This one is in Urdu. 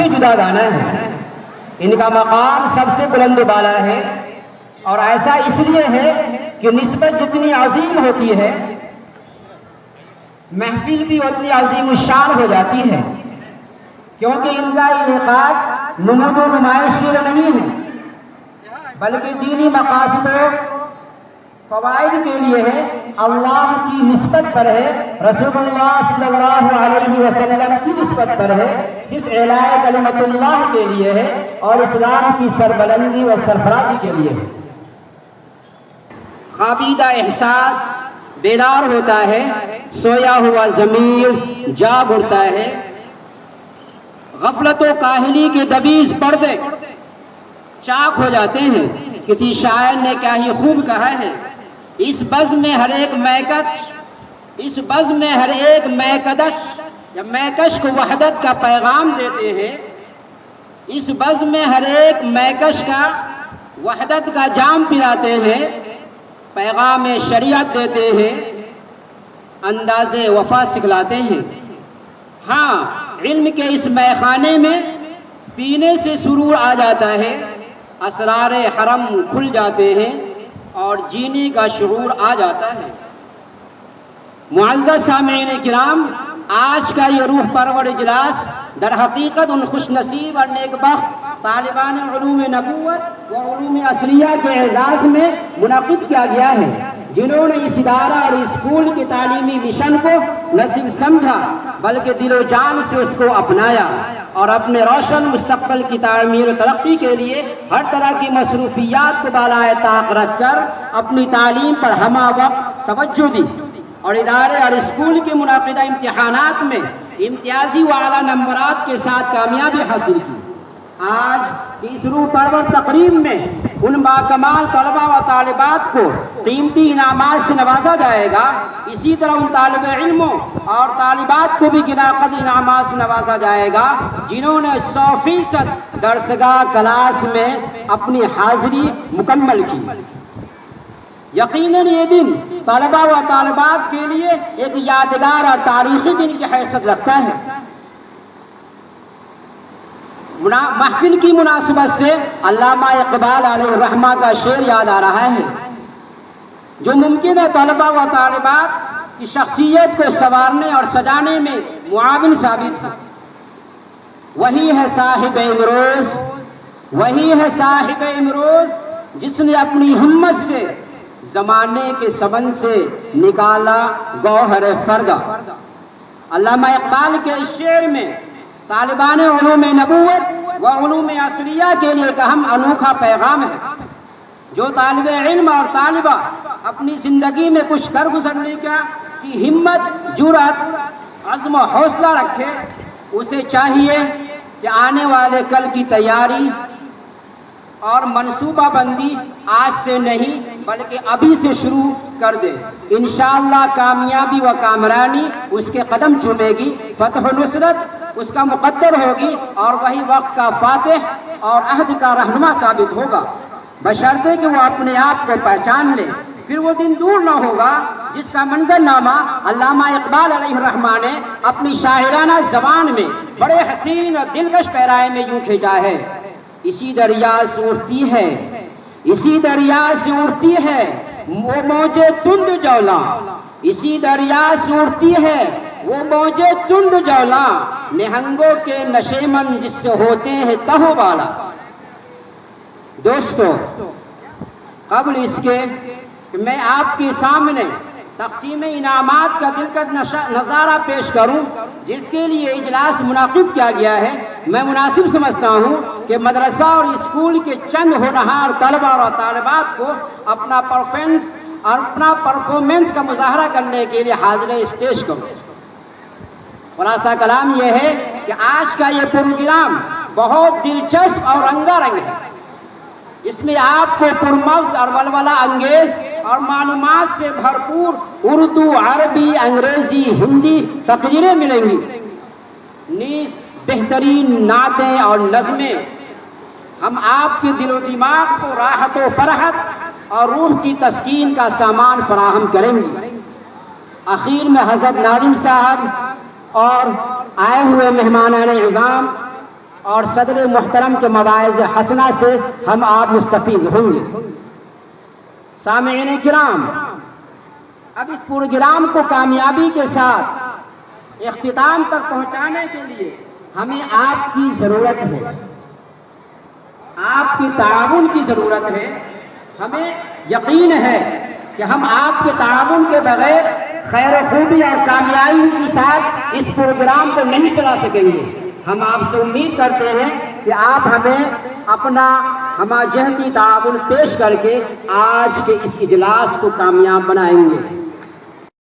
سے جدا گانا ہے، ان کا مقام سب سے بلند و بالا ہے، اور ایسا اس لیے ہے کہ نسبت جتنی عظیم ہوتی ہے محفل بھی اتنی عظیم الشان ہو جاتی ہے، کیونکہ ان کا انعقاد نمود و نمائش کے لیے نہیں ہے بلکہ دینی مقاصد و فوائد کے لیے ہے، اللہ کی نسبت پر ہے، رسول اللہ صلی اللہ علیہ وسلم کی نسبت پر ہے، صرف اعلاء کلمت اللہ کے لیے ہے اور اسلام کی سربلندی و سرفرازی کے لیے ہے۔ خوابیدہ احساس بیدار ہوتا ہے، سویا ہوا ضمیر جاگ اٹھتا ہے، غفلت و کاہلی کے دبیز پردے چاک ہو جاتے ہیں۔ کسی شاعر نے کیا ہی خوب کہا ہے، اس بزم میں ہر ایک میکدش یا میکش کو وحدت کا پیغام دیتے ہیں، اس بزم میں ہر ایک میکش کا وحدت کا جام پلاتے ہیں، پیغام شریعت دیتے ہیں، انداز وفا سکھلاتے ہیں۔ ہاں، علم کے اس میخانے میں پینے سے سرور آ جاتا ہے، اسرار حرم کھل جاتے ہیں اور جینے کا شعور آ جاتا ہے۔ معزز سامعین کرام، آج کا یہ روح پرور اجلاس در حقیقت ان خوش نصیب اور نیک بخت طالبان علوم نبوت و علوم اصلیہ کے اعزاز میں منعقد کیا گیا ہے، جنہوں نے اس ادارہ اور اسکول کے تعلیمی مشن کو نہ صرف سمجھا بلکہ دل و جان سے اس کو اپنایا اور اپنے روشن مستقبل کی تعمیر و ترقی کے لیے ہر طرح کی مصروفیات کو بالائے طاق رکھ کر اپنی تعلیم پر ہمہ وقت توجہ دی اور ادارے اور اسکول کے منعقدہ امتحانات میں امتیازی و اعلیٰ نمبرات کے ساتھ کامیابی حاصل کی۔ آج اس روح پرور تقریب میں ان باکمال طلباء و طالبات کو قیمتی انعامات سے نوازا جائے گا، اسی طرح ان طالب علموں اور طالبات کو بھی گناقد انعامات سے نوازا جائے گا جنہوں نے 100% درسگاہ کلاس میں اپنی حاضری مکمل کی۔ یقیناً یہ دن طلباء و طالبات کے لیے ایک یادگار اور تاریخی دن کی حیثیت رکھتا ہے۔ محفل کی مناسبت سے علامہ اقبال علیہ الرحمہ کا شعر یاد آ رہا ہے، جو ممکن ہے طلباء و طالبات کی شخصیت کو سنوارنے اور سجانے میں معاون ثابت ہو۔ وہی ہے صاحب امروز جس نے اپنی ہمت سے زمانے کے سبن سے نکالا گوہر فردا۔ علامہ اقبال کے اس شعر میں طالبان علوم نبوت و علوم اصلیہ کے لیے ایک اہم انوکھا پیغام ہے۔ جو طالب علم اور طالبہ اپنی زندگی میں کچھ کر گزرنے کی ہمت، جرأت، عزم و حوصلہ رکھے، اسے چاہیے کہ آنے والے کل کی تیاری اور منصوبہ بندی آج سے نہیں بلکہ ابھی سے شروع کر دے۔ انشاءاللہ کامیابی و کامرانی اس کے قدم چومے گی، فتح و نصرت اس کا مقدر ہوگی اور وہی وقت کا فاتح اور عہد کا رہنما ثابت ہوگا، بشرطے کہ وہ اپنے آپ کو پہچان لے۔ پھر وہ دن دور نہ ہوگا جس کا منظرنامہ علامہ اقبال علیہ الرحمہ نے اپنی شاعرانہ زبان میں بڑے حسین اور دلکش پیرائے میں یوں کھینچا ہے: اسی دریا سے اڑتی ہے وہ موجے تند جولا، اسی دریا سے اڑتی ہے وہ موجے تند جولا، نہنگوں کے نشیمن جس سے ہوتے ہیں تہو والا۔ دوستو، قبل اس کے کہ میں آپ کے سامنے تقسیم انعامات کا دلکش نظارہ پیش کروں جس کے لیے اجلاس منعقد کیا گیا ہے، میں مناسب سمجھتا ہوں کہ مدرسہ اور اسکول کے چند ہونہار طلباء اور طالبات کو اپنا پرفارمنس کا مظاہرہ کرنے کے لیے حاضر اسٹیج کروں۔ خلاصہ کلام یہ ہے کہ آج کا یہ پروگرام بہت دلچسپ اور رنگا رنگ ہے۔ اس میں آپ کو پرمغز اور ولولہ انگیز اور معلومات سے بھرپور اردو، عربی، انگریزی، ہندی تقریریں ملیں گی، نیز بہترین نعتیں اور نظمیں ہم آپ کے دل و دماغ کو راحت و فرحت اور روح کی تسکین کا سامان فراہم کریں گی۔ آخر میں حضرت ناظم صاحب اور آئے ہوئے مہمانان اعظام اور صدر محترم کے مواعظ حسنہ سے ہم آپ مستفید ہوں گے۔ سامعین کرام، اب اس پروگرام کو کامیابی کے ساتھ اختتام تک پہنچانے کے لیے ہمیں آپ کی ضرورت ہے، آپ کی تعاون کی ضرورت ہے۔ ہمیں یقین ہے کہ ہم آپ کے تعاون کے بغیر خیر و خوبی اور کامیابی کے ساتھ اس پروگرام کو نہیں چلا سکیں گے۔ ہم آپ سے امید کرتے ہیں کہ آپ ہمیں اپنا ہمہ جہتی تعاون پیش کر کے آج کے اس اجلاس کو کامیاب بنائیں گے۔